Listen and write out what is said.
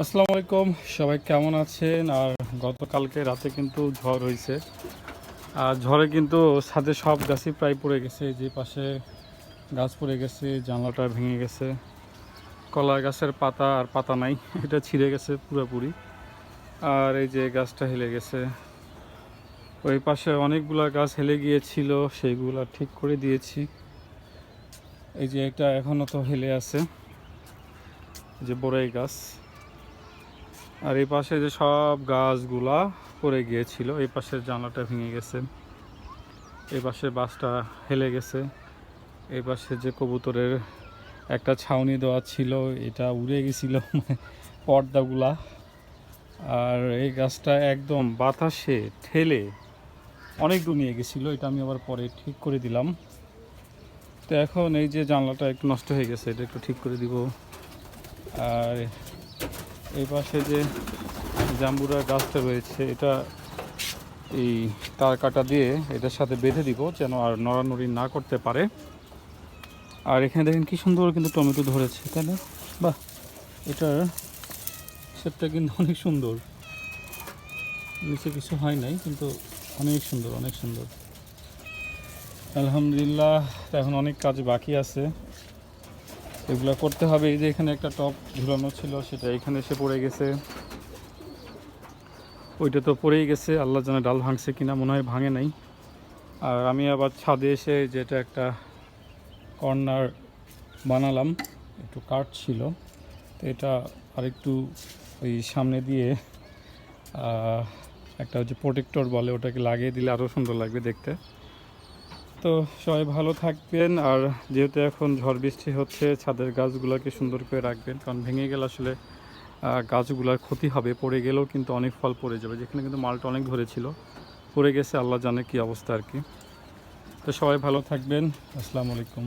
আসসালামু আলাইকুম। সবাই কেমন আছেন? আর গতকালকে রাতে কিন্তু ঝড় হয়েছে। আর ঝড়ে কিন্তু ছাদে সব গাছই প্রায় পড়ে গেছে। যে পাশে গাছ পড়ে গেছে, জানলাটা ভেঙে গেছে। কলা গাছের পাতা আর পাতা নাই, এটা ছিঁড়ে গেছে পুরোপুরি। আর এই যে গাছটা হেলে গেছে। ওই পাশে অনেকগুলা গাছ হেলে গিয়েছিল, সেইগুলা ঠিক করে দিয়েছি। এই যে এটা এখনও তো হেলে আছে, যে বড়ই গাছ। আর এই পাশে যে সব গাছগুলা পড়ে গিয়েছিল, এই পাশের জানলাটা ভেঙে গেছে, এই পাশে বাসটা হেলে গেছে, এই পাশে যে কবুতরের একটা ছাউনি দেওয়া ছিল এটা উড়ে গেছিল পর্দাগুলা। আর এই গাছটা একদম বাতাসে ঠেলে অনেক দূর নিয়ে গেছিলো, এটা আমি আবার পরে ঠিক করে দিলাম। তো এখন এই যে জানলাটা একটু নষ্ট হয়ে গেছে, এটা একটু ঠিক করে দিব। আর এই পাশে যে জাম্বুরা গাছটা রয়েছে, এটা এই তার কাটা দিয়ে এটার সাথে বেঁধে দিব, যেন আর নড়ানড়ি না করতে পারে। আর এখানে দেখেন কি সুন্দর কিন্তু টমেটো ধরেছে, তাই না? বাহ, এটার শেপটা কিন্তু অনেক সুন্দর। নিচে কিছু হয় নাই, কিন্তু অনেক সুন্দর, অনেক সুন্দর। আলহামদুলিল্লাহ। এখন অনেক কাজ বাকি আছে, এগুলো করতে হবে। এই যে এখানে একটা টপ ঝুলানো ছিল, সেটা এখানে এসে পড়ে গেছে। ওইটা তো পড়েই গেছে, আল্লাহ জানে ডাল ভাঙছে কিনা, মনে হয় ভাঙে নাই। আর আমি আবার ছাদে এসে যেটা একটা কর্নার বানালাম, একটু কাঠ ছিল, তো এটা আরেকটু ওই সামনে দিয়ে একটা যে প্রোটেক্টর বলে, ওটাকে লাগিয়ে দিলে আরও সুন্দর লাগবে দেখতে। তো সবাই ভালো থাকবেন। আর যেহেতু এখন ঝড় বৃষ্টি হচ্ছে, ছাদের গাছগুলোকে সুন্দর করে রাখবেন, কারণ ভেঙে গেলে আসলে গাছগুলোর ক্ষতি হবে। পড়ে গেলেও কিন্তু অনেক ফল পড়ে যাবে, যেখানে কিন্তু মালটা অনেক ধরেছিল, পড়ে গেছে, আল্লাহ জানে কী অবস্থা আর কি। তো সবাই ভালো থাকবেন। আসসালামু আলাইকুম।